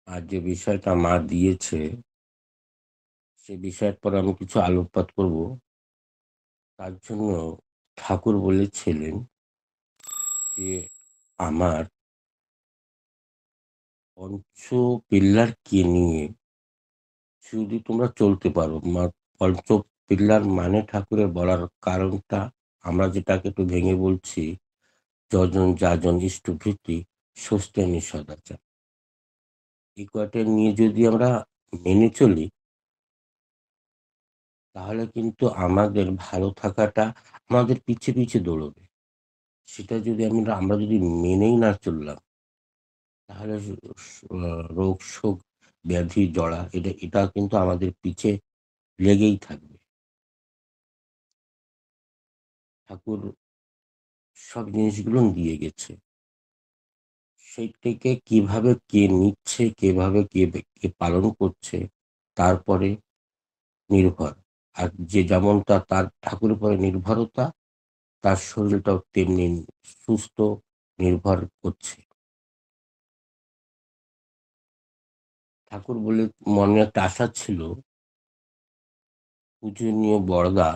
আর যে বিষয়টা মা দিয়েছে, সে বিষয়ের পর আমি কিছু আলোকপাত করব। তার জন্য ঠাকুর বলেছিলেন যে, আমার পঞ্চ পিল্লারকে নিয়ে যদি তোমরা চলতে পারো। পঞ্চ পিল্লার মানে ঠাকুরের বলার কারণটা আমরা যেটাকে একটু ভেঙে বলছি, যজন যাজন ইষ্টভৃতি সস্তেনি সদাচার। এই কয়টা নিয়ে যদি আমরা মেনে চলি, তাহলে কিন্তু আমাদের ভালো থাকাটা আমাদের পিছে পিছে দৌড়বে। সেটা যদি আমরা যদি মেনেই না চললাম, তাহলে রোগ শোক ব্যাধি জড়া এটা কিন্তু আমাদের পিছে লেগেই থাকবে। ঠাকুর সব জিনিসগুলো দিয়ে গেছে, সেইটাকে কিভাবে কে নিচ্ছে, কিভাবে কে পালন করছে, তারপরে নির্ভর। আর যে যেমনটা তার ঠাকুরের উপরে নির্ভরতা, তার শরীরটাও তেমনি সুস্থ নির্ভর করছে। ঠাকুর বলে মনে একটা আশা ছিল, পূজনীয় বড়দা,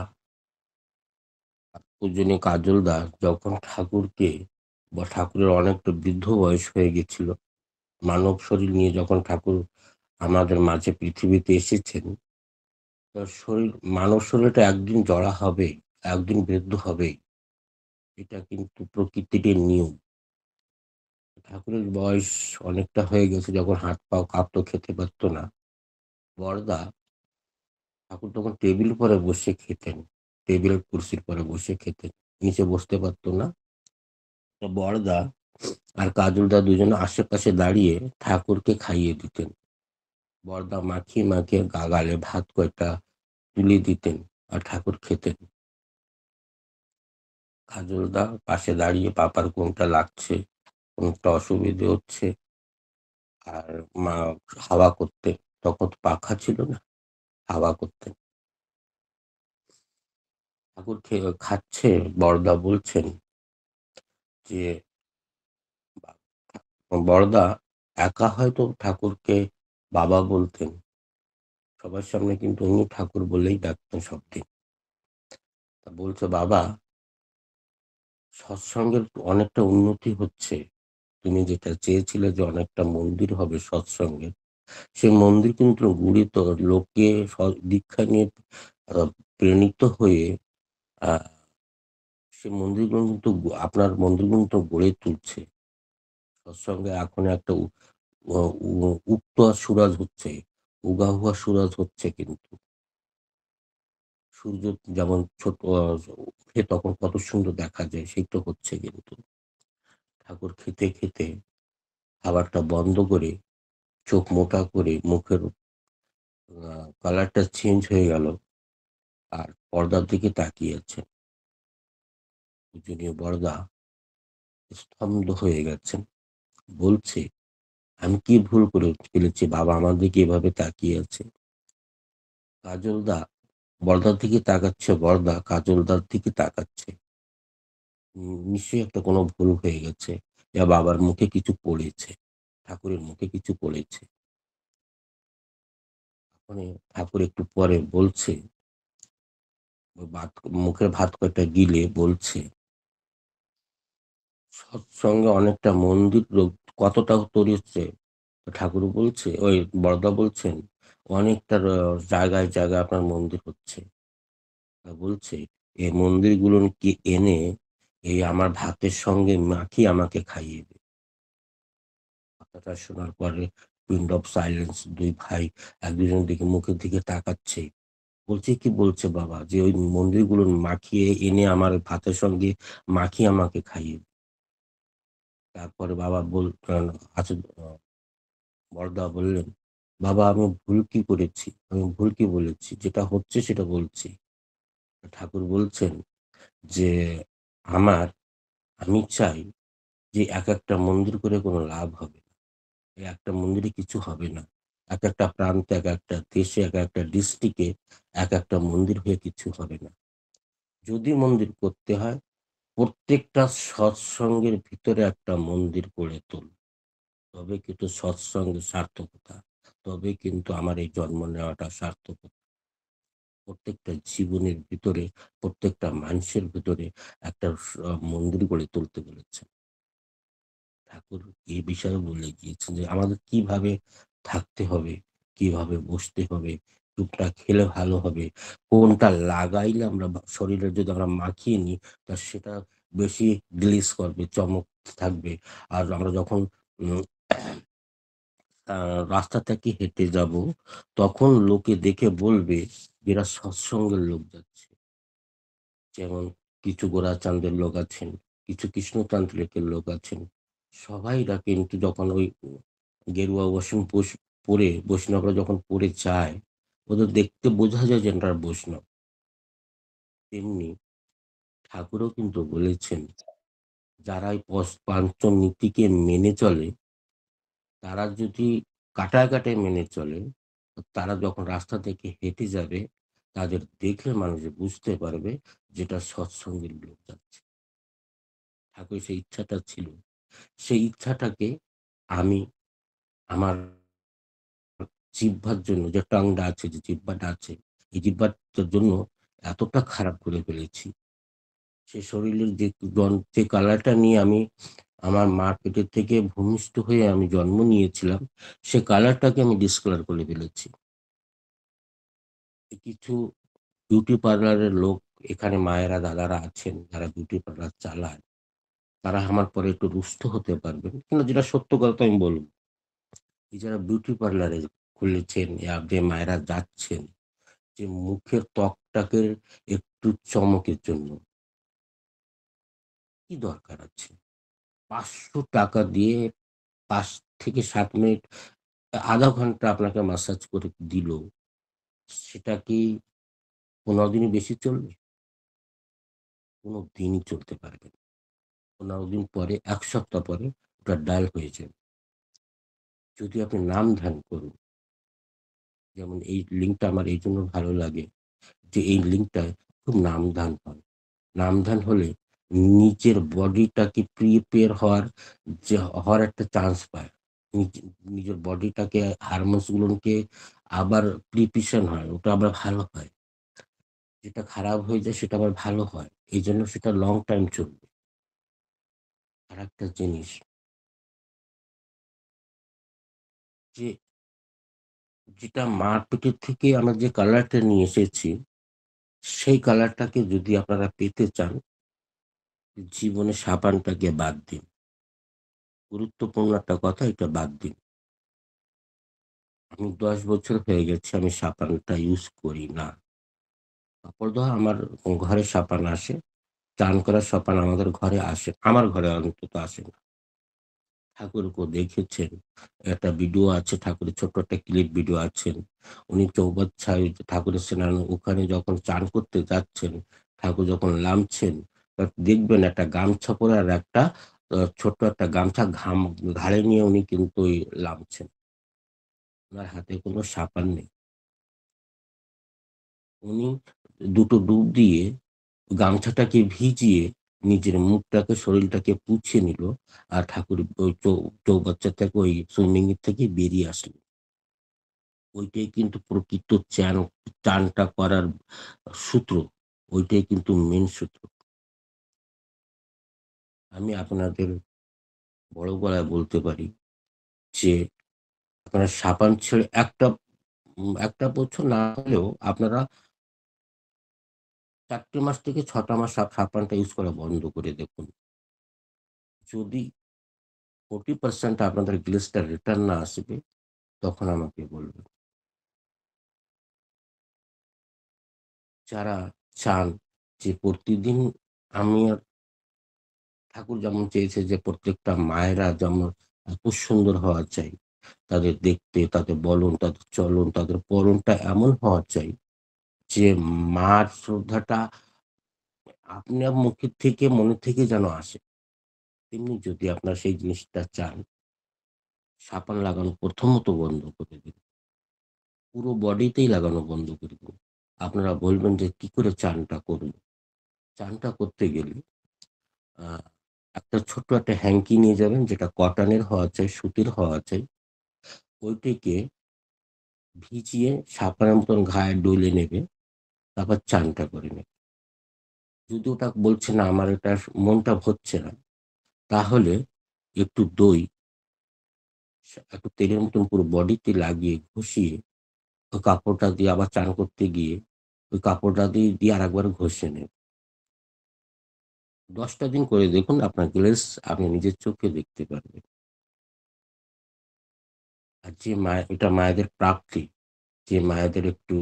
পূজনীয় কাজল দাস যখন ঠাকুরকে বা ঠাকুরের অনেকটা বৃদ্ধ বয়স হয়ে গেছিল, মানব শরীর নিয়ে যখন ঠাকুর আমাদের মাঝে পৃথিবীতে এসেছেন, তার শরীর, মানব শরীরটা একদিন জড়া হবেই, একদিন বৃদ্ধ হবেই। এটা কিন্তু প্রকৃতির নিয়ম। ঠাকুরের বয়স অনেকটা হয়ে গেছে, যখন হাত পাও কাঁপতো, খেতে পারতো না। বড়দা ঠাকুর তখন টেবিল পরে বসে খেতেন, টেবিলের কুর্সির পরে বসে খেতেন, নিচে বসতে পারতো না। তো বড়দা আর কাজলদা দুজনে আশেপাশে দাঁড়িয়ে ঠাকুরকে খাইয়ে দিতেন। বড়দা মাখিয়ে মাখিয়ে গালে ভাত কয়টা তুলে দিতেন, আর ঠাকুর খেতেন। কাজলদা পাশে দাঁড়িয়ে পাপার কোনটা লাগছে, কোনটা অসুবিধে হচ্ছে, আর মা হাওয়া করতেন। তখন তো পাখা ছিল না, হাওয়া করতেন। ঠাকুর খাচ্ছে, বড়দা বলছেন যে, বড়দা একা হয়তো ঠাকুরকে বাবা বলতেন, সবার সামনে কিন্তু উনি ঠাকুর বলেই ডাকতেন সবদিন। তা বলছে, বাবা, সৎসঙ্গের অনেকটা উন্নতি হচ্ছে। তুমি যেটা চেয়েছিলে যে অনেকটা মন্দির হবে সৎসঙ্গে, সেই মন্দির কিন্তু গুড়িত লোকে দীক্ষা নিয়ে আহ, প্রেরিত হয়ে আহ সে মন্দিরগুলো কিন্তু আপনার মন্দিরগুলো কিন্তু গড়ে তুলছে। সৎসঙ্গে এখন একটা উক্ত সুরাজ হচ্ছে, উগা হুয়া সুরাজ হচ্ছে। কিন্তু সূর্য যেমন ছোট উঠে তখন কত সুন্দর দেখা যায়, সেটা হচ্ছে। কিন্তু ঠাকুর খেতে খেতে খাবারটা বন্ধ করে, চোখ মোটা করে, মুখের কালারটা চেঞ্জ হয়ে গেল, আর পর্দার দিকে তাকিয়ে আছেন। পূজনীয় বড়দা স্তব্ধ হয়ে গেছেন। বলছে, আমি কি ভুল করে ফেলেছি বাবা, আমার দিকে এভাবে তাকিয়ে আছে? কাজলদা বড়দার দিকে তাকাচ্ছে, বড়দা কাজলদার দিকে তাকাচ্ছে। নিশ্চয়ই একটা কোনো ভুল হয়ে গেছে, বা বাবার মুখে কিছু পড়েছে, ঠাকুরের মুখে কিছু পড়েছে। মানে ঠাকুর একটু পরে বলছে, ভাত, মুখের ভাত কয়টা গিলে বলছে, সৎসঙ্গে অনেকটা মন্দির কতটা তৈরি হচ্ছে। তো ঠাকুর বলছে, ওই বড়দা বলছেন, অনেকটা জায়গায় জায়গায় আপনার মন্দির হচ্ছে। বলছে, এই মন্দিরগুলো কি এনে এই আমার ভাতের সঙ্গে মাখিয়ে আমাকে খাইয়ে দে। কথাটা শোনার পরে পিন্ড অফ সাইলেন্স। দুই ভাই এক দুজনের দিকে, মুখের দিকে তাকাচ্ছে। বলছে, কি বলছে বাবা, যে ওই মন্দিরগুলো মাখিয়ে এনে আমার ভাতের সঙ্গে মাখিয়ে আমাকে খাইয়ে দে। তারপরে বাবা আচ্ছা, বড়দা বললেন, বাবা, আমি ভুল কি করেছি, আমি ভুল কি বলেছি, যেটা হচ্ছে সেটা বলছি। ঠাকুর বলছেন যে, আমার আমি চাই যে এক একটা মন্দির করে কোনো লাভ হবে না। এই একটা মন্দিরে কিছু হবে না। এক একটা প্রান্তে, এক একটা দেশে, এক একটা ডিস্ট্রিক্টে এক একটা মন্দির হয়ে কিছু হবে না। যদি মন্দির করতে হয়, প্রত্যেকটা সৎসঙ্গের ভিতরে একটা মন্দির গড়ে তোল। তবে কিন্তু সৎসঙ্গের সার্থকতা, তবে কিন্তু আমার এই জন্ম নেওয়াটা সার্থকতা। প্রত্যেকটা জীবনের ভিতরে, প্রত্যেকটা মানুষের ভিতরে একটা মন্দির গড়ে তুলতে বলেছেন। ঠাকুর এই বিষয়ে বলে গিয়েছেন যে আমাদের কিভাবে থাকতে হবে, কিভাবে বসতে হবে, কোনটা খেলে ভালো হবে, কোনটা লাগাইলে আমরা শরীরে যদি আমরা মাখিয়ে নিই তা সেটা বেশি গ্লেজ করবে, চমক থাকবে। আর আমরা যখন উম আ রাস্তা থেকে হেঁটে যাবো, তখন লোকে দেখে বলবে যে এরা সৎসঙ্গের লোক যাচ্ছে। যেমন কিছু গোরাচাঁদের লোক আছেন, কিছু কৃষ্ণতান্ত্রিকের লোক আছেন। সবাইরা কিন্তু যখন ওই গেরুয়া পরে বৈষ্ণবরা যখন পরে যায়, ওদের দেখতে বোঝা যায় যে এনারা বৈষ্ণব। তেমনি ঠাকুরও কিন্তু বলেছেন, যারা এই পাঞ্চনীতিকে মেনে চলে, তারা যদি কাঁটায়, কাঁটায় মেনে চলে, তারা যখন রাস্তা থেকে হেঁটে যাবে, তাদের দেখলে মানুষ বুঝতে পারবে যে এটা সৎসঙ্গের লোক যাচ্ছে। ঠাকুরের সেই ইচ্ছাটা ছিল। সেই ইচ্ছাটাকে আমি আমার জিহ্বার জন্য, যে টংটা আছে, যে জিহ্বাটা আছে, এই জিহ্বাটার জন্য এতটা খারাপ করে ফেলেছি। সে শরীরের যে কালারটা নিয়ে আমি আমার মার পেটের থেকে ভূমিষ্ঠ হয়ে আমি জন্ম নিয়েছিলাম, সে কালারটাকে আমি ডিসকালার করে ফেলেছি। কিছু বিউটি পার্লারের লোক এখানে মায়েরা, দাদারা আছেন যারা বিউটি পার্লার চালায়। তারা আমার পরে একটু রুষ্ট হতে পারবেন। কিন্তু যেটা সত্য কথা আমি বলব। এই যারা বিউটি পার্লারে খুলেছেন, যে মায়েরা যাচ্ছেন, যে মুখের ত্বকটাকে একটু চমকের জন্য, কি দরকার আছে? ৳৫০০ দিয়ে ৫ থেকে ৭ মিনিট, ০.৫ ঘন্টা আপনাকে ম্যাসাজ করে দিল। সেটা কি ১৫ দিনই বেশি চলবে? কোন দিনই চলতে পারবে না। ১৫ দিন পরে, ১ সপ্তাহ পরে ওটা ডাল হয়ে যাবে। যদি আপনি নাম ধ্যান করুন, যেমন এই লিঙ্কটা আমার এইজন্য ভালো লাগে যে এই লিঙ্কটায় খুব নামধান হয়। নামধান হলে নিজের বডিটাকে প্রিপেয়ার হওয়ার একটা চান্স পায়। নিজ নিজের বডিটাকে, হরমোনস গুলোকে আবার প্রিপারেশন হয়। ওটা আবার ভালো হয়। যেটা খারাপ হয়ে যায় সেটা আবার ভালো হয়। এইজন্য সেটা লং টাইম চলবে। আরেকটা জিনিস যে, যেটা মার পেটের থেকে আমরা যে কালারটা নিয়ে এসেছি, সেই কালারটাকে যদি আপনারা পেতে চান, জীবনে সাবানটাকে বাদ দিন। গুরুত্বপূর্ণ একটা কথা, এটা বাদ দিন। আমি ১০ বছর হয়ে গেছে আমি সাবানটা ইউজ করি না। কাপড় ধোয়া আমার ঘরে সাবান আসে। চান করার সাবান আমাদের ঘরে আসে। আমার ঘরে অন্তত আসে না। ঠাকুরকেও দেখেছেন। একটা ভিডিও আছে, ঠাকুরের ছোট্ট একটা ক্লিপ ভিডিও আছেন। উনি চৌবাচ্চায় ঠাকুরের স্নান, ওখানে যখন চান করতে যাচ্ছেন, ঠাকুর যখন নামছেন, দেখবেন একটা গামছা পরে আর একটা ছোট্ট একটা গামছা ঘাড়ে নিয়ে উনি কিন্তু ওই নামছেন। উনার হাতে কোনো সাবান নেই। উনি দুটো ডুব দিয়ে গামছাটাকে ভিজিয়ে নিজের মুখটাকে, শরীরটাকে পুছে নিল। আর ঠাকুর ওই চৌবাচ্চা থেকে, ওই সুইমিং এর থেকে বেরিয়ে আসলেন। ওইটাই কিন্তু প্রকৃত চানটা করার সূত্র। ওইটাই কিন্তু মেইন সূত্র। আমি আপনাদের বড় গলায় বলতে পারি যে, আপনারা সাবান ছেড়ে একটা বছর না হলেও আপনারা ৪ মাস থেকে ৬ মাস সাবানটা ইউজ করা বন্ধ করে দেখুন। যদি 40% আপনাদের গ্লেজটা রিটার্ন না আসবে, তখন আমাকে বলবেন। যারা চান যে প্রতিদিন, আমি আর ঠাকুর যেমন চেয়েছে যে প্রত্যেকটা মায়েরা যেমন এত সুন্দর হওয়া চাই। তাদের দেখতে, তাদের বলন, তাদের চলন, তাদের পরনটা এমন হওয়া চাই যে মার শ্রদ্ধাটা আপনার মুখের থেকে, মনের থেকে যেন আসে। তেমনি যদি আপনারা সেই জিনিসটা চান, সাবান লাগানো প্রথমত বন্ধ করে দিন। পুরো বডিতেই লাগানো বন্ধ করে দিন। আপনারা বলবেন যে, "কি করে চানটা করব?" চানটা করতে গেলে আ একটা ছোট্ট একটা হ্যাঙ্কি নিয়ে যাবেন, যেটা কটনের হওয়া চাই, সুতির হওয়া চাই। ওইটিকে ভিজিয়ে সাবানের মতন ঘায়ে ডলে নেবে, তারপর চানটা করে নেবে। যদি ওটা বলছে না আমার এটা মনটা ভরছে না, তাহলে একটু দই একটু তেলের মতন পুরো বডিতে লাগিয়ে ঘষিয়ে ওই কাপড়টা দিয়ে আবার চান করতে গিয়ে ওই কাপড়টা দিয়ে আরেকবার ঘষে নেন। ১০ টা দিন করে দেখুন, আপনার গ্লেজ আপনি নিজের চোখে দেখতে পারবেন। আর যে এটা মায়েদের প্রাপ্তি, যে মায়েদের একটু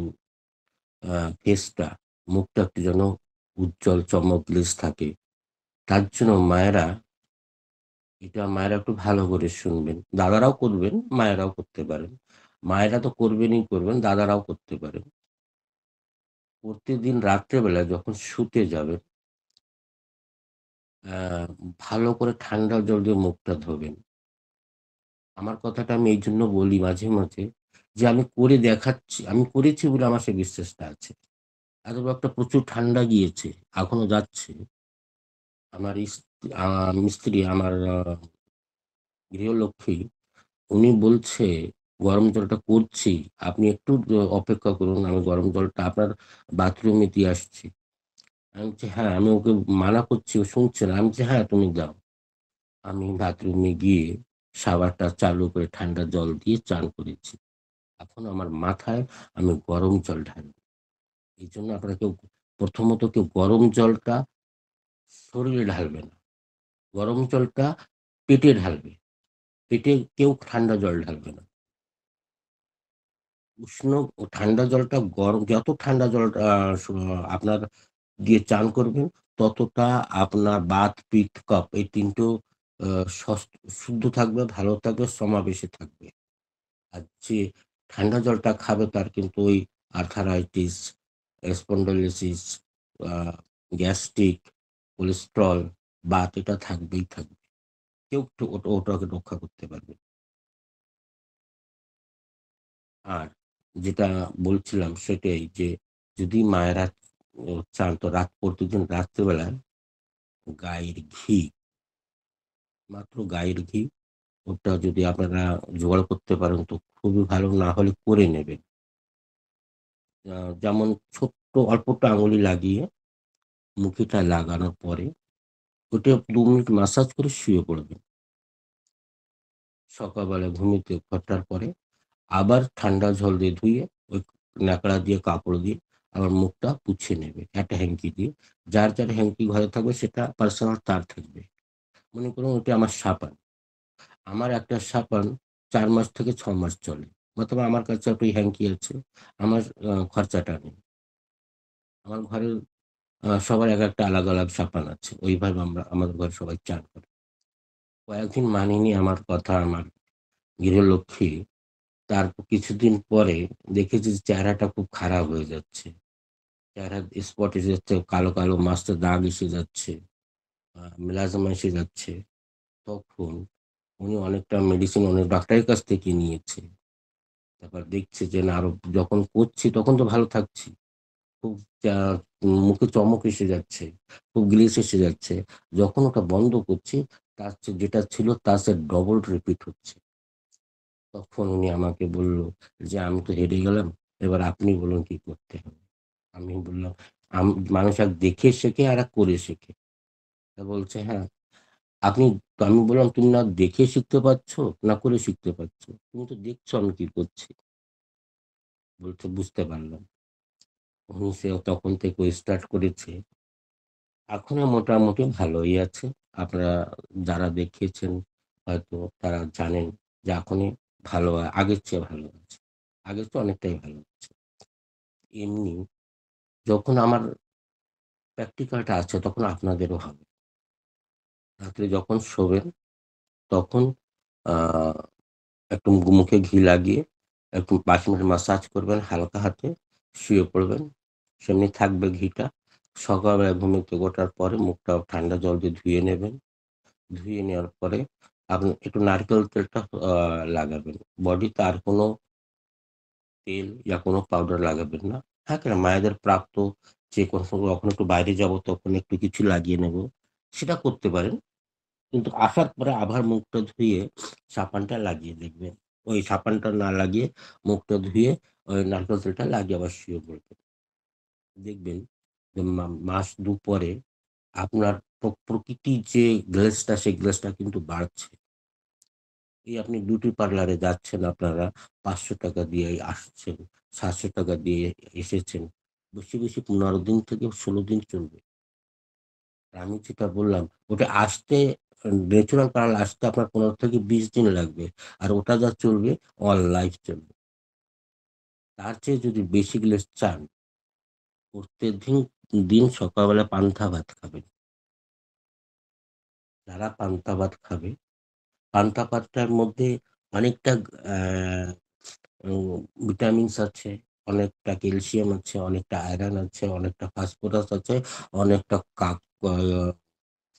ফেসটা, মুখটা একটু যেন উজ্জ্বল চমক গ্লেজ থাকে। তার জন্য মায়েরা একটু ভালো করে শুনবেন। দাদারাও করবেন, মায়েরাও করতে পারেন। মায়েরা তো করবেনই করবেন, দাদারাও করতে পারেন। প্রতিদিন রাত্রেবেলা যখন শুতে যাবেন, আ ভালো করে ঠান্ডা জল দিয়ে মুখটা ধোবেন। আমার কথাটা আমি এইজন্য বলি মাঝে, মাঝে যে আমি করে দেখাচ্ছি। আমি করেছি বলে আমার সেই বিশ্বাসটা আছে। এত বড় একটা প্রচুর ঠান্ডা গিয়েছে, এখনো যাচ্ছে। আমার মিস্ত্রি আমার গৃহলক্ষ্মী, উনি বলছে, "গরম জলটা করছি। আপনি একটু অপেক্ষা করুন। আমি গরম জলটা আপনার বাথরুমে দিয়ে আসছি।" আমি বলছি, "হ্যাঁ।" আমি ওকে মানা করছি, ও শুনছে না। আমি বলছি, "হ্যাঁ, তুমি যাও।" আমি বাথরুমে গিয়ে শাওয়ারটা চালু করে ঠান্ডা জল দিয়ে চান করেছি। এখন আমার মাথায় আমি গরম জল ঢালি। এইজন্য আপনারা প্রথমত কেউ গরম জলটা শরীরে ঢালবে না। গরম জলটা পেটে ঢালবে। পেটে কেউ ঠান্ডা জল ঢালবে না। উষ্ণ ও ঠান্ডা জলটা যত ঠান্ডা জলটা আপনার দিয়ে চান করবেন, ততটা আপনার বাত, পিত্ত, কফ এই ৩ টো আ সস শুদ্ধ থাকবে, ভালো থাকবে, সমাবেশে থাকবে। আর যে ঠান্ডা জলটা খাবে তার কিন্তু ওই আর্থারাইটিস, স্পন্ডাইলিসিস, আ গ্যাস্ট্রিক, কোলেস্টেরল, বাত এটা থাকবেই থাকবে। কেউ একটু ওটাকে রক্ষা করতে পারবে। আর যেটা বলছিলাম সেটাই যে, যদি মায়েরা চান তো প্রতিদিন রাত্রেবেলায় গাইর ঘি, মাত্র গাইর ঘি, ওটা যদি আপনারা জোগাড় করতে পারেন তো খুবই ভালো, না হলে করে নেবেন। যেমন ছোট্ট অল্প একটু আঙুলে লাগিয়ে মুখেটা লাগানোর পরে ওটা ২ মিনিট মাসাজ করে শুয়ে পড়বেন। সকালবেলা ঘুমিয়ে ওঠার পরে আবার ঠান্ডা জল দিয়ে ধুয়ে ওই ন্যাকড়া দিয়ে কাপড় দিয়ে আবার মুখটা পুছে নেবে একটা হ্যাঙ্কি দিয়ে। যার হ্যাঙ্কি ঘরে থাকবে সেটা পার্সোনাল তার থাকবে। মনে করুন ওটা আমার সাবান। আমার একটা সাবান ৪ মাস থেকে ৬ মাস চলে। অথবা আমার কাছে একটা হ্যাঙ্কি আছে। আমার খরচাটা নেই। আমার ঘরের সবার একেকটা আলাদা, আলাদা সাবান আছে। ওইভাবে আমাদের ঘরে সবাই চান করে। কয়েকদিন মানেনি আমার কথা আমার গৃহলক্ষ্মী। তারপর কিছুদিন পরে দেখেছি যে চেহারাটা খুব খারাপ হয়ে যাচ্ছে। চেহারার স্পট এসে যাচ্ছে, কালো, কালো মাস্তে দাগ এসে যাচ্ছে, মেলাজমা এসে যাচ্ছে। তখন উনি অনেকটা মেডিসিন অনেক ডাক্তারের কাছ থেকে নিয়েছে। তারপর দেখছে যে না, আরো যখন করছি তখন তো ভালো থাকছি। খুব চা মুখে চমক এসে যাচ্ছে, খুব গ্লেজ এসে যাচ্ছে। যখন ওটা বন্ধ করছি, তার চেয়ে যেটা ছিল তার চেয়ে ডবল রিপিট হচ্ছে। তখন উনি আমাকে বলল যে, "আমি তো হেরে গেলাম। এবার আপনি বলুন কি করতে হবে?" আমি বললাম, মানুষ এক দেখে শেখে আর এক করে শেখে।" তা বলছে, "হ্যাঁ, আপনি" তো আমি বললাম, "তুমি না দেখে শিখতে পারছো, না করে শিখতে পারছো? তুমি তো দেখছো আমি কি করছি।" বলছে, "বুঝতে পারলাম।" সে তখন থেকে স্টার্ট করেছে। এখনো মোটামুটি ভালোই আছে। আপনারা যারা দেখিয়েছেন হয়তো তারা জানেন যে এখনই ভালো আগের চেয়ে ভালো আছে। আগের চেয়ে অনেকটাই ভালো আছে। এমনি যখন আমার প্র্যাকটিক্যালটা আছে তখন আপনাদেরও হবে। রাত্রে যখন শোবেন তখন আ একটু মুখে ঘি লাগিয়ে একটু ৫ মিনিট মাসাজ করবেন হালকা হাতে, শুয়ে পড়বেন। সেমনি থাকবে ঘিটা। সকালবেলা ঘুম থেকে ওঠার পরে মুখটা ঠান্ডা জল দিয়ে ধুয়ে নেবেন। ধুয়ে নেওয়ার পরে আপনি একটু নারকেল তেলটা লাগাবেন। বডিতে আর কোনো তেল কোনো পাউডার লাগাবেন না। থাকে না মায়েদের প্রাপ্ত যে কোনো সময় কখনো একটু বাইরে যাবো তখন একটু কিছু লাগিয়ে নেব। সেটা করতে পারেন। কিন্তু আসার পরে আবার মুখটা ধুয়ে সাবানটা লাগিয়ে দেখবেন। ওই সাবানটা না লাগিয়ে মুখটা ধুয়ে ওই নারকেল তেলটা লাগিয়ে আবার শুয়ে পড়বেন। দেখবেন যে মাস ২ পরে আপনার প্রকৃতির যে গ্লেজটা সেই গ্লেজটা কিন্তু বাড়ছে। এই আপনি বিউটি পার্লারে যাচ্ছেন আপনারা ৳৫০০ দিয়ে আসছেন, ৳৭০০ দিয়ে এসেছেন। বেশি, বেশি ১৫ দিন থেকে ১৬ দিন চলবে। আমি যেটা বললাম ওটা আসতে ন্যাচারাল কালার আসতে আপনার ১৫ থেকে ২০ দিন লাগবে। আর ওটা যা চলবে অল লাইফ চলবে। তার চেয়ে যদি বেশি গ্লেজ চান, প্রত্যেক দিন সকালবেলা পান্তা ভাত খাবেন। যারা পান্তা ভাত খাবে, পান্তা ভাতটার মধ্যে অনেকটা আ ও ভিটামিনস আছে, অনেকটা ক্যালসিয়াম আছে, অনেকটা আয়রন আছে, অনেকটা ফসফরাস আছে, অনেকটা আ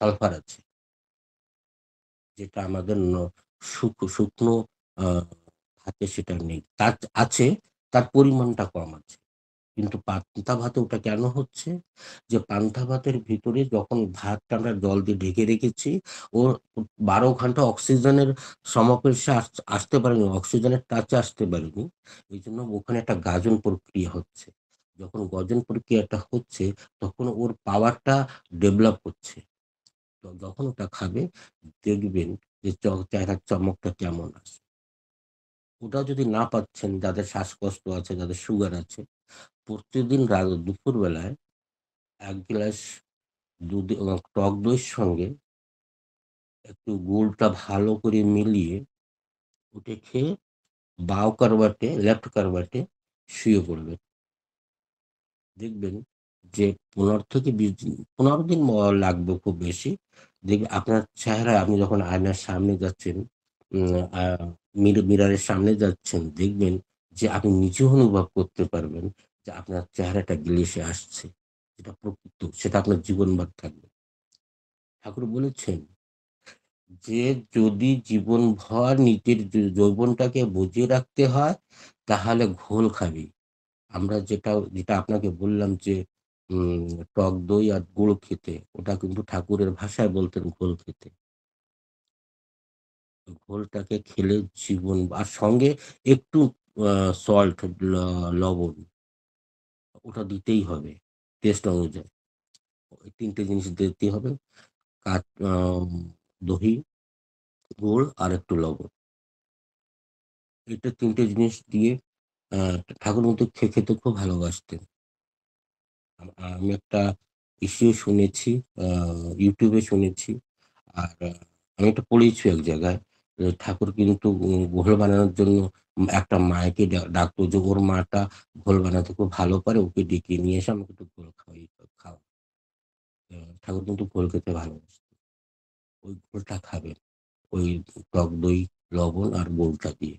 সালফার আছে। যেটা আমাদের শুকনো আ ভাতে সেটা নেই। আছে, তার পরিমাণটা কম আছে। কিন্তু পান্তা ভাতে ওটা কেন হচ্ছে? যে পান্তা ভাতের ভিতরে যখন ভাতটা আমরা জল দিয়ে ঢেকে রেখেছি, ও ১২ ঘন্টা অক্সিজেনের সমাবেশে আসতে পারেনি, অক্সিজেনের টাচে আসতে পারেনি। এজন্য ওখানে একটা গাজন প্রক্রিয়া হচ্ছে। যখন গজন প্রক্রিয়াটা হচ্ছে, তখন ওর পাওয়ারটা ডেভেলপ হচ্ছে। তো যখন ওটা খাবে দেখবেন যে চেহারার চমকটা কেমন আসে। ওটাও যদি না পাচ্ছেন, যাদের শ্বাসকষ্ট আছে, যাদের সুগার আছে, প্রতিদিন দুপুরবেলায় ১ গ্লাস টক দইয়ের সঙ্গে একটু গুড়টা ভালো করে মিলিয়ে ওটা খেয়ে বাও করবাটে লেফট করবাটে শুয়ে পড়বেন। দেখবেন যে ১৫ থেকে ২০ দিন, ১৫ দিন লাগবে খুব বেশি। দেখবেন আপনার চেহারায় আপনি যখন আয়নার সামনে যাচ্ছেন, উম আ মিররের সামনে যাচ্ছেন, দেখবেন যে আপনি নিজেও অনুভব করতে পারবেন যে আপনার চেহারাটা গ্লেসে আসছে। যেটা প্রকৃত, সেটা আপনার জীবনভর থাকবে। ঠাকুর বলেছেন যে যদি জীবনভর নিজের যৌবনটাকে বজিয়ে রাখতে হয় তাহলে ঘোল খাবি। আমরা যেটা আপনাকে বললাম যে উম টক দই আর গুড় খেতে, ওটা কিন্তু ঠাকুরের ভাষায় বলতেন ঘোল খেতে। ঘোলটাকে খেলে জীবন আর সঙ্গে একটু আ সল্ট ল লবণ ওটা দিতেই হবে টেস্ট অনুযায়ী। ওই ৩ টে জিনিস দিতেই হবে। কাঠ দহি, গুড় আর একটু লবণ। এটা ৩ টে জিনিস দিয়ে আ ঠাকুর কিন্তু খেতে খুব ভালোবাসতেন। আমি একটা ইসেও শুনেছি, আ YouTube এ শুনেছি। আর আমি এটা পড়েছি এক জায়গায়। ঠাকুর কিন্তু ঘোল বানানোর জন্য একটা মাকে ডাকতো যে ওর মাটা ঘোল বানাতে খুব ভালো পারে। ওকে ডেকে নিয়ে এসে আমাকে একটু ঘোল খাওয়া। ঠাকুর কিন্তু ঘোল খেতে ভালোবাসতেন। ওই ঘোলটা খাবেন। ওই টক দই, লবণ আর গুড়টা দিয়ে।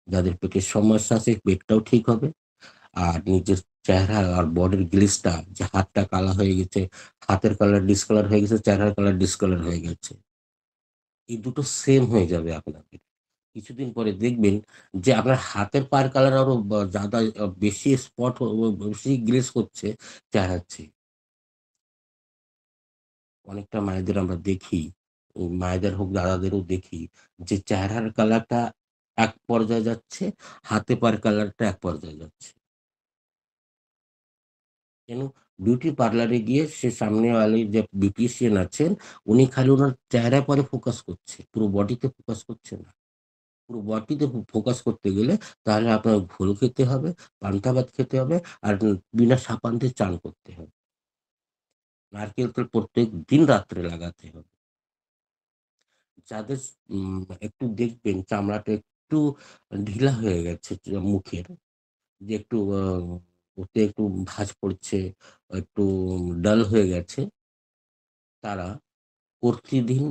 যাদের পেটের সমস্যা আছে পেটটাও ঠিক হবে। আর নিজের চেহারা আর বডির গ্লেজটা, যে হাতটা কালা হয়ে গেছে, হাতের কালার ডিসকালার হয়ে গেছে, চেহারার কালার ডিসকালার হয়ে গেছে। এই দুটো সেম হয়ে যাবে আপনাদের। কিছুদিন পরে দেখবেন যে আপনার হাতের পায়ের কালার আরো জাদা বেশি স্পট বেশি গ্লেজ হচ্ছে চেহারার চেয়ে। অনেকটা মায়েদের আমরা দেখি, মায়েদের হোক দাদাদেরও দেখি যে চেহারার কালারটা এক পর্যায়ে যাচ্ছে, হাতে পায়ের কালারটা এক পর্যায়ে যাচ্ছে। কেন? বিউটি পার্লারে গিয়ে সে সামনেওয়ালি যে বিউটিশিয়ান আছেন, উনি খালি উনার চেহারায় পরে ফোকাস করছে। পুরো বডিতে ফোকাস করছে না। পুরো বডিতে ফোকাস করতে গেলে তাহলে আপনার ঘোল খেতে হবে, পান্তা ভাত খেতে হবে, আর বিনা সাবান দিয়ে চান করতে হবে। নারকেল তেল প্রত্যেকদিন রাত্রে লাগাতে হবে। যাদের একটু দেখবেন চামড়াটা একটু ঢিলা হয়ে গেছে মুখের, যে একটু ওতে একটু ভাঁজ পড়ছে, একটু ডাল হয়ে গেছে, তারা প্রতিদিন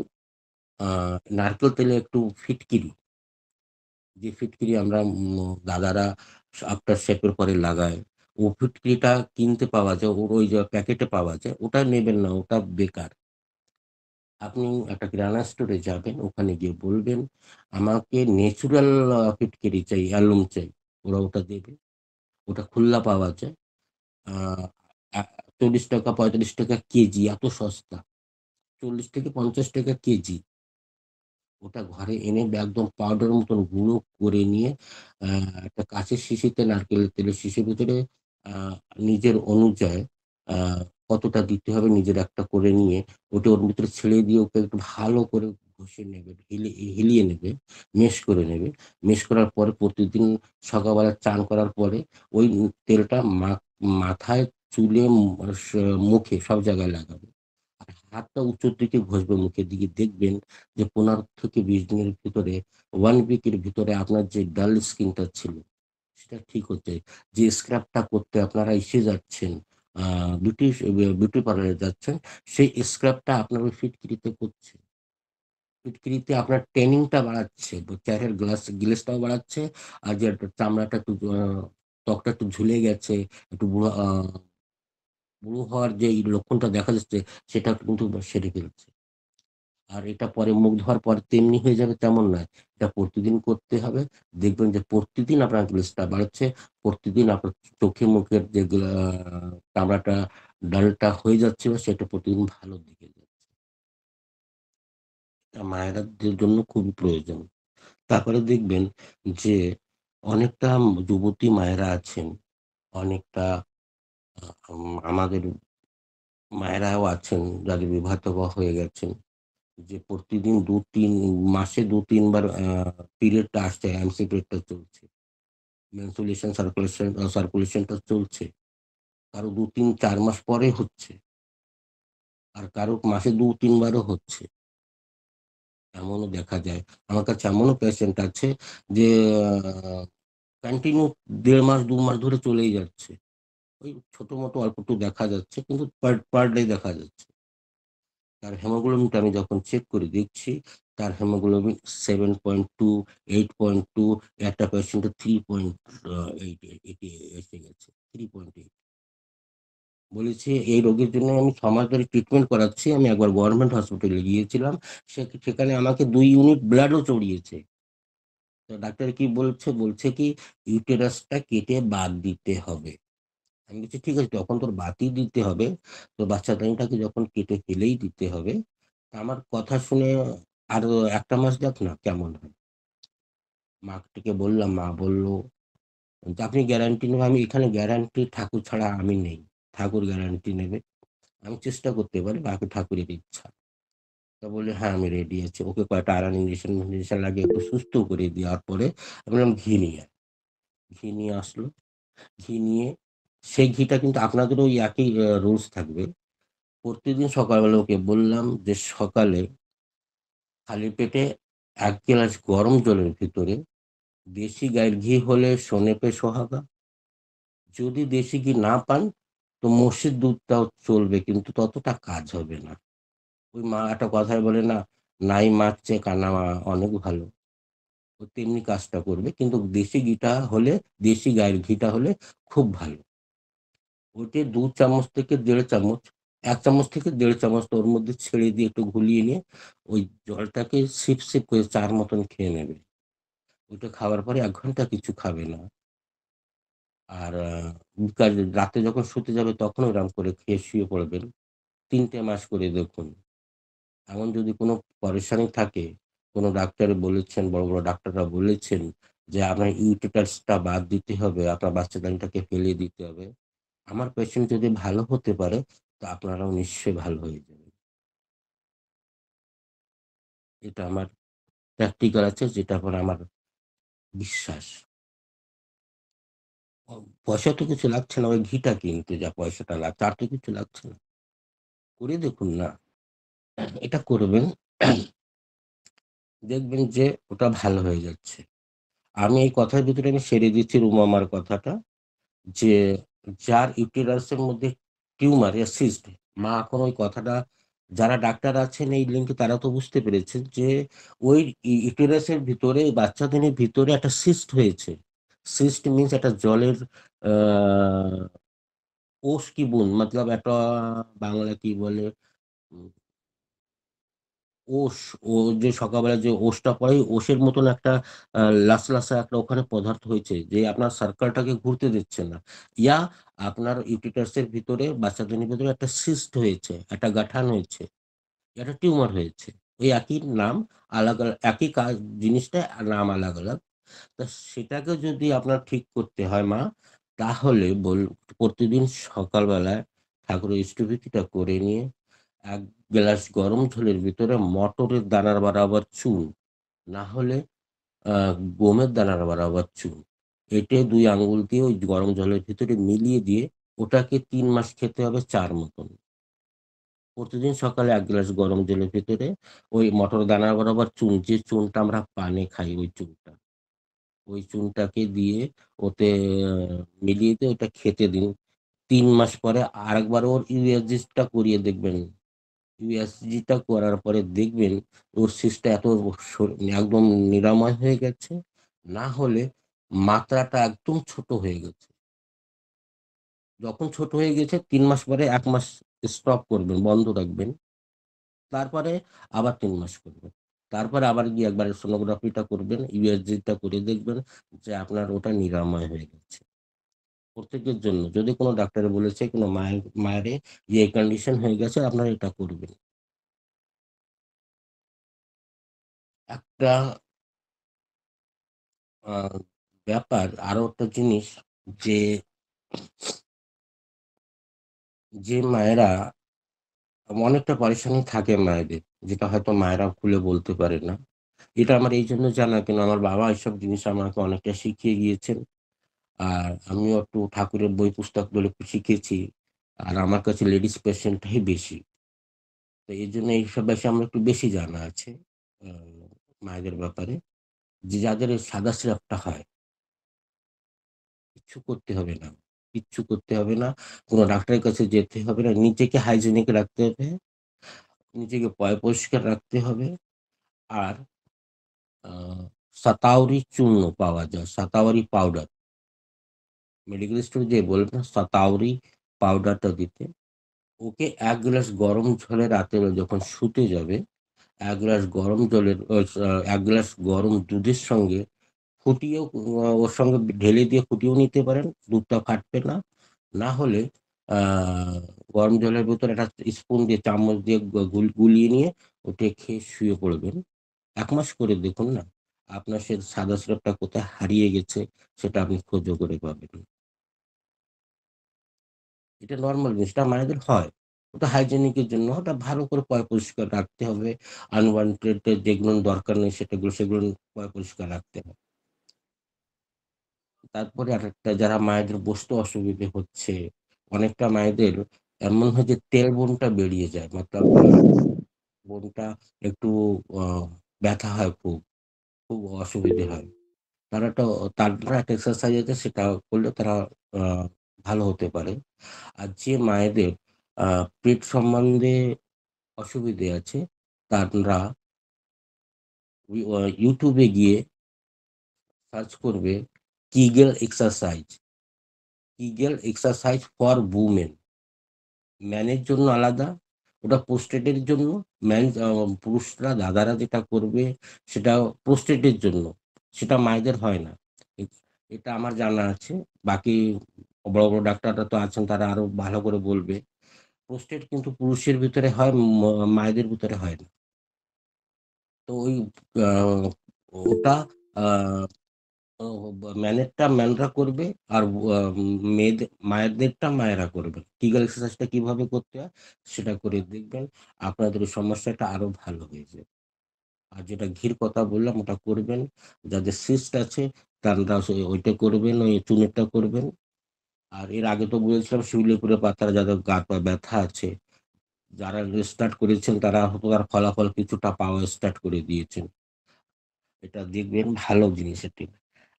আ নারকেল তেলে একটু ফিটকিরি, যে ফিটকিরি আমরা দাদারা আফটার শেভ এর পরে লাগায়। ও ফিটকিরিটা কিনতে পাওয়া যায়। ওর ওই যে প্যাকেটে পাওয়া যায়। ওটা নেবেন না, ওটা বেকার। আপনি একটা কিরানা স্টোরে যাবেন, ওখানে গিয়ে বলবেন, "আমাকে ন্যাচুরাল ফিটকিরি চাই, অ্যালুম চাই।" ওরা ওটা দেবে। ওটা খুল্লা পাওয়া যায়। আ আ ৳৪০ ৳৪৫ কেজি, এত সস্তা। ৳৪০ থেকে ৳৫০ কেজি। ওটা ঘরে এনে একদম পাউডার মতন গুঁড়ো করে নিয়ে আ একটা কাঁচের শিশিতে নারকেলের তেলের শিশির ভিতরে আ নিজের অনুযায়ী আ কতটা দিতে হবে নিজের একটা করে নিয়ে ওটা ওর ভিতরে ছেড়ে দিয়ে ওকে একটু ভালো করে ঘষে নেবে, হিলিয়ে নেবে, মেশ করে নেবে। মেশ করার পরে প্রতিদিন সকালবেলা চান করার পরে ওই তেলটা মাথায়, চুলে, মুখে সব জায়গায় লাগাবে। আর হাতটা উঁচুর দিকে ঘষবে মুখের দিকে। দেখবেন যে ১৫ থেকে ২০ দিনের ভিতরে 1 উইক এর ভিতরে আপনার যে ডাল স্কিনটা ছিল সেটা ঠিক হচ্ছে। যে স্ক্রাবটা করতে আপনারা ইসে যাচ্ছেন, আ বিউটি পার্লারে যাচ্ছেন, সেই স্ক্রাবটা আপনার ওই ফিটকিরিতে করছে। ফিটকিরিতে আপনার ট্যানিং টা বাড়াচ্ছে, চেহারার গ্লেজটাও বাড়াচ্ছে। আর যে চামড়াটা একটু ত্বকটা একটু ঝুলে গেছে, একটু বুড়ো হওয়ার যে এই লক্ষণটা দেখা যাচ্ছে সেটা কিন্তু সেরে ফেলছে। আর এটা পরে মুখ ধোয়ার পর তেমনি হয়ে যাবে তেমন নয়। এটা প্রতিদিন করতে হবে। দেখবেন যে প্রতিদিন আপনার গ্লেজটা বাড়ছে। প্রতিদিন আপনার চোখে মুখের যে চামড়াটা ডালটা হয়ে যাচ্ছিল সেটা প্রতিদিন ভালোর দিকে যাচ্ছে। এটা মায়েরাদের জন্য খুবই প্রয়োজন। তারপরে দেখবেন যে অনেকটা যুবতী মায়েরা আছেন, অনেকটা আমাদের মায়েরাও আছেন যাদের বিবাহিত হয়ে গেছেন। যে প্রতিদিন ২-৩ মাসে ২-৩ বার পিরিয়ডটা আসছে, এমসি পিরিয়ডটা চলছে। সার্কুলেশনটা চলছে। কারো ২-৩ ৪ মাস পরে হচ্ছে। আর কারো মাসে ২-৩ বারও হচ্ছে। এমনও দেখা যায়। আমার কাছে এমনও পেশেন্ট আছে যে আ কন্টিনিউ ১.৫ মাস ২ মাস ধরে চলেই যাচ্ছে। ওই ছোট-মোটো অল্প একটু দেখা যাচ্ছে কিন্তু পার ডে দেখা যাচ্ছে। তার হেমোগ্লোবিনটা আমি যখন চেক করে দেখছি, তার হেমোগ্লোবিন 7.2, 8.2, একটা পেশেন্টের 3.8 এটি এসে গেছে। 3.8 বলেছে এই রোগের জন্য আমি ৬ মাস ধরে ট্রিটমেন্ট করাচ্ছি। আমি একবার গভর্নমেন্ট হসপিটালে গিয়েছিলাম। সেখানে আমাকে ২ ইউনিট ব্লাডও চড়িয়েছে। তো ডাক্তার কি বলছে? বলছে কি ইউটেরাসটা কেটে বাদ দিতে হবে। আমি বলছি, "ঠিক আছে যখন তোর বাদই দিতে হবে, তো বাচ্চাদানিটাকে যখন কেটে ফেলেই দিতে হবে।" আমার কথা শুনে আরো ১ টা মাস যাক না কেমন হয়। মাকে বললাম, মা বলল যে, "আপনি গ্যারান্টি নেবেন?" আমি এখানে গ্যারান্টি ঠাকুর ছাড়া আমি নেই। ঠাকুর গ্যারান্টি নেবে। আমি চেষ্টা করতে পারি বাকি ঠাকুরের ইচ্ছা। তো বলল, "হ্যাঁ, আমি রেডি আছি।" ওকে কয়েকটা আয়রন ইনজেকশন লাগিয়ে একটু সুস্থ করে দেওয়ার পরে আমি বললাম, "ঘি নিয়ে আয়।" ঘি নিয়ে আসলো। ঘি নিয়ে সেই ঘিটা কিন্তু আপনাদেরও ওই একই রুলস থাকবে। প্রতিদিন সকালবেলা ওকে বললাম যে, "সকালে খালি পেটে ১ গ্লাস গরম জলের ভিতরে দেশি গাইয়ের ঘি হলে সনেপে সোহাগা। যদি দেশি ঘি না পান তো মোষের দুধটাও চলবে কিন্তু ততটা কাজ হবে না।" ওই মা একটা কথায় বলে না, "নাই মার চেয়ে কানা মা অনেক ভালো।" ও তেমনি কাজটা করবে। কিন্তু দেশি ঘিটা হলে দেশি গাইয়ের ঘিটা হলে খুব ভালো। ওইটে ২ চামচ থেকে ১.৫ চামচ, ১ চামচ থেকে ১.৫ চামচ ওর মধ্যে ছেড়ে দিয়ে একটু ঘুলিয়ে নিয়ে ওই জলটাকে সিপ করে চা'র মতন খেয়ে নেবে। ওইটা খাওয়ার পরে ১ ঘন্টা কিছু খাবে না। আর রাতে যখন শুতে যাবে তখনও এরকম করে খেয়ে শুয়ে পড়বেন। ৩ টে মাস করে দেখুন। এমন যদি কোনো পেরেশানি থাকে, কোনো ডাক্তার বলেছেন, বড় ডাক্তাররা বলেছেন যে আপনার ইউটেটাসটা বাদ দিতে হবে, আপনার বাচ্চাদানিটাকে ফেলে দিতে হবে। আমার পেশেন্ট যদি ভালো হতে পারে, তো আপনারাও নিশ্চয়ই ভালো হয়ে যাবেন। এটা আমার প্র্যাকটিক্যাল আছে যেটার পর আমার বিশ্বাস। অ পয়সা তো কিছু লাগছে না, ওই ঘিটা কিনতে যা পয়সাটা লাগছে, আর তো কিছু লাগছে না। করে দেখুন না। এটা করবেন, দেখবেন যে ওটা ভালো হয়ে যাচ্ছে। আমি এই কথার ভিতরে আমি সেরে দিচ্ছি রুমামার কথাটা যে, যার ইউটেরাসের মধ্যে টিউমার या সিস্ট, মা এখন ওই কথাটা যারা ডাক্তার আছেন এই লিঙ্কে তারা তো বুঝতে পেরেছেন যে, ওই ইউটেরাসের ভিতরে বাচ্চাদানির ভিতরে একটা সিস্ট হয়েছে। সিস্ট মিনস একটা জলের আ ওস কি বুন মতলব একটা বাংলায় কি বলে? উম ওস, ও যে সকালবেলা যে ওসটা পড়ে, ওসের মতন একটা লাসা একটা ওখানে পদার্থ হয়েছে যে আপনার সার্কেলটাকে ঘুরতে দিচ্ছে না। ইয়া আপনার ইউটেটাসের ভিতরে বাচ্চাদানির ভিতরে একটা সিস্ট হয়েছে, একটা গাঁঠান হয়েছে, একটা টিউমার হয়েছে। ওই একই নাম একই কাজ জিনিসটা নাম আলাদা। তা সেটাকে যদি আপনার ঠিক করতে হয় মা, তাহলে প্রতিদিন সকালবেলায় ঠাকুরের ইষ্টভৃতিটা করে নিয়ে ১ গ্লাস গরম ঝোলের ভিতরে মটরের দানার বরাবর চুন, না হলে আ গমের দানার বরাবর চুন। এঁটে ২ আঙ্গুল দিয়ে ওই গরম জলের ভিতরে মিলিয়ে দিয়ে ওটাকে ৩ মাস খেতে হবে ৪ মতন। প্রতিদিন সকালে ১ গ্লাস গরম জলের ভেতরে ওই মটর দানা বরাবর চুন, যে চুনটা আমরা পানে খাই ওই চুনটা। ওই চুনটাকে দিয়ে ওতে আ মিলিয়ে দিয়ে ওটা খেতে দিন। ৩ মাস পরে আরেকবার ওর ইউএসজি টা করিয়ে দেখবেন। ইউএসজি টা করার পরে দেখবেন ওর সিসটা এত স একদম নিরাময় হয়ে গেছে। না হলে মাত্রাটা একদম ছোট হয়ে গেছে। যখন ছোট হয়ে গেছে ৩ মাস পরে ১ মাস স্টপ করবেন, বন্ধ রাখবেন। তারপরে আবার ৩ মাস করবেন। তারপরে আবার গিয়ে একবার সোনোগ্রাফিটা করবেন, ইউএসজি টা করে দেখবেন যে আপনার ওটা নিরাময় হয়ে গেছে। প্রত্যেকের জন্য যদি কোন ডাক্তারে বলেছে কোন মায়েরে যে এই কন্ডিশন হয়ে গেছে আপনারা এটা করবেন। একটা আ ব্যাপার আরো একটা জিনিস যে, যে মায়েরা অনেকটা পেরেশানি থাকে মায়েদের, যেটা হয়তো মায়েরা খুলে বলতে পারে না। এটা আমার এইজন্য জানা কেন আমার বাবা এসব জিনিস আমাকে অনেকটা শিখিয়ে গিয়েছেন। আর আমিও একটু ঠাকুরের বই পুস্তকগুলো একটু শিখেছি। আর আমার কাছে লেডিস পেশেন্টটাই বেশি। তো এজন্য এইসব বিষয়ে আমার একটু বেশি জানা আছে আ মায়েদের ব্যাপারে। যে যাদের এই সাদা স্রাবটা হয়, কিচ্ছু করতে হবে না। কিচ্ছু করতে হবে না। কোন ডাক্তারের কাছে যেতে হবে না। নিজেকে হাইজেনিক রাখতে হবে। নিজেকে পরিষ্কার রাখতে হবে। আর আ শতাওরি চূর্ণ পাওয়া যায়। শতাওরি পাউডার। মেডিকেল স্টোরে যেয়ে বলবেন শতাওরি পাউডারটা দিতে। ওকে ১ গ্লাস গরম জলে রাতের বেলা যখন শুতে যাবে, ১ গ্লাস গরম জলের ১ গ্লাস গরম দুধের সঙ্গে ফুটিয়েও ওর সঙ্গে ঢেলে দিয়ে ফুটিয়েও নিতে পারেন। দুধটা ফাটবে না। না হলে আ গরম জলের ভেতরে একটা স্পুন দিয়ে চামচ দিয়ে গুলিয়ে নিয়ে ওটা খেয়ে শুয়ে পড়বেন। ১ মাস করে দেখুন না। আপনার সে সাদা স্রাবটা কোথায় হারিয়ে গেছে সেটা আপনি খোঁজও করে পাবেন। এটা নরমাল জিনিস। এটা মায়েদের হয়। ওটা হাইজেনিক এর জন্য ওটা ভালো করে পরিষ্কার রাখতে হবে। আনওয়ান্টেড যেগুলো দরকার নেই সেগুলো পরিষ্কার রাখতে হবে। তারপরে আরেকটা যারা মায়েদের বসতে অসুবিধে হচ্ছে, অনেকটা মায়েদের এমন হয় যে তেলবনটা বেরিয়ে যায়। মতলব বোনটা একটু আ ব্যথা হয় খুব অসুবিধে হয়। তারা একটা এক্সারসাইজ আছে সেটা করলে তারা আ ভালো হতে পারে। আর যে মায়েদের আ পেট সম্বন্ধে অসুবিধে আছে তারা YouTube এ গিয়ে সার্চ করবে Kegel exercise, Kegel exercise for women. ম্যানের জন্য আলাদা, ওটা প্রোস্টেটের জন্য। পুরুষরা দাদারা যেটা করবে সেটা প্রোস্টেটের জন্য। সেটা মায়েদের হয় না। এ এটা আমার জানা আছে। বাকি বড় ডাক্তাররা তো আছেন তারা আরো ভালো করে বলবে। প্রোস্টেট কিন্তু পুরুষের ভিতরে হয়, মায়েদের ভিতরে হয় না। তো ওই আ ওটা আ ও ম্যানেরটা ম্যানরা করবে আর মায়েদেরটা মায়েরা করবে। কিগাল এক্সারসাইজটা কিভাবে করতে হয় সেটা করে দেখবেন। আপনাদের এই সমস্যাটা আরো ভালো হয়ে যাবে। আর যেটা ঘির কথা বললাম ওটা করবেন। যাদের সিস্ট আছে তানরা ওইটা করবেন, ওই চুনেরটা করবেন। আর এর আগে তো বলেছিলাম শিউলিপুরের পাতা যাদের গা পা ব্যথা আছে, যারা স্টার্ট করেছেন তারা হয়তো তার ফলাফল কিছুটা পাওয়া স্টার্ট করে দিয়েছেন। এটা দেখবেন ভালো জিনিস এটি।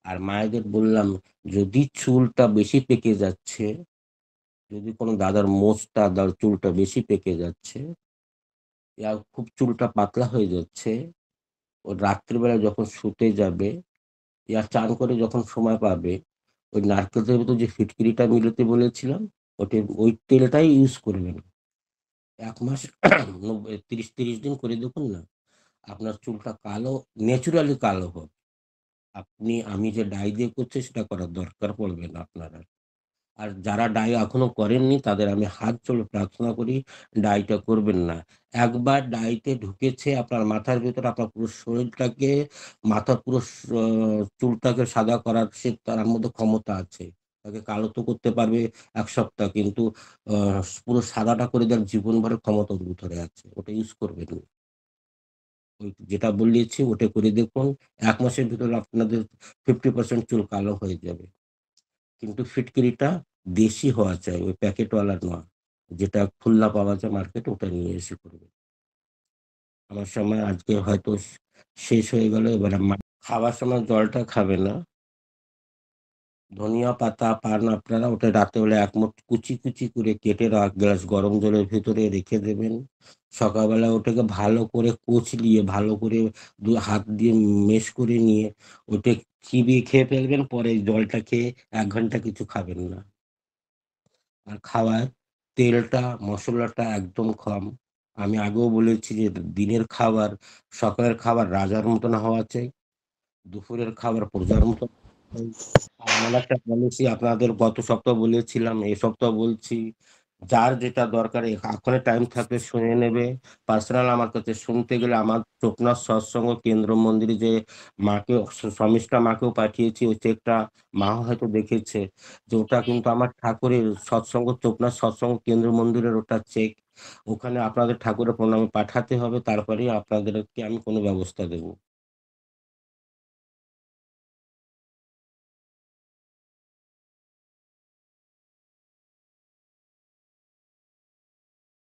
আর মায়েদের বললাম যদি চুলটা বেশি পেকে যাচ্ছে, যদি কোনো দাদার চুলটা বেশি পেকে যাচ্ছে, খুব চুলটা পাতলা হয়ে যাচ্ছে, ও রাত্রি বেলা যখন শুতে যাবে, চান করে যখন সময় পাবে, ওই নারকেল তেলের ভেতর যে ফিটকিরিটা মিলাতে বলেছিলাম, ওই তেলটাই ইউজ করবেন। ১ মাস ৩০ দিন করে দেখুন না। আপনার চুলটা ন্যাচারালি কালো হবে। আমি যে ডাই দিয়ে করছি সেটা করার দরকার পড়বে না আপনার আর। আর যারা ডাই এখনো করেননি তাদের আমি হাত জোড়ে প্রার্থনা করি ডাইটা করবেন না। একবার ডাইতে ঢুকেছে আপনার মাথার ভেতরে আপনার পুরো শরীরটাকে মাথার পুরো চুলটাকে সাদা করার তার মধ্যে ক্ষমতা আছে। তাকে কালো তো করতে পারবে ১ সপ্তাহ কিন্তু আ পুরো সাদাটা করে দেওয়ার জীবনভরের ক্ষমতা ওর ভিতরে আছে। ওটা ইউজ করবেন। ওই যেটা বলিয়েছি ওটা করে দেখুন। ১ মাসের ভিতরে আপনাদের 50% চুল কালো হয়ে যাবে। কিন্তু ফিটকিরিটা দেশি হওয়া চাই, ওই প্যাকেটওয়ালা নয়। যেটা খুল্লা পাওয়া যায় মার্কেটে ওটা নিয়ে এসে করবেন। আমার সময় আজকে হয়তো শেষ হয়ে গেল। এবার খাবার সময় জলটা খাবে না। ধনিয়া পাতা পান আপনারা ওটা রাতের বেলা ১ মুঠ কুচি, কুচি করে কেটে গ্লাস গরম জলের ভেতরে রেখে দেবেন। সকালবেলা ওটাকে ভালো করে কচলিয়ে ভালো করে হাত দিয়ে মেশ করে নিয়ে ওটা চিবিয়ে খেয়ে ফেলবেন। পরে জলটা খেয়ে ১ ঘন্টা কিছু খাবেন না। আর খাওয়ায় তেলটা, মসলাটা একদম কম। আমি আগেও বলেছি যে দিনের খাবার, সকালের খাবার রাজার মতন হওয়া চাই। দুপুরের খাবার প্রজার মতন চাই। আমার একটা পলিসি আপনাদের গত সপ্তাহ বলেছিলাম, এ সপ্তাহ বলছি। যার যেটা দরকার এখনই টাইম থাকলে শুনে নেবে। পার্সোনাল আমার কাছে শুনতে গেলে আমার চোপনাথ সৎসঙ্গ কেন্দ্র মন্দিরে যে মাকে শর্মিষ্ঠা মাকেও পাঠিয়েছি ওই চেকটা মা হয়তো দেখেছে। যে ওটা কিন্তু আমার ঠাকুরের সৎসঙ্গ চোপনাথ সৎসঙ্গ কেন্দ্র মন্দিরের ওটা চেক। ওখানে আপনাদের ঠাকুরের প্রণামে পাঠাতে হবে তারপরেই আপনাদেরকে আমি কোনো ব্যবস্থা দেব।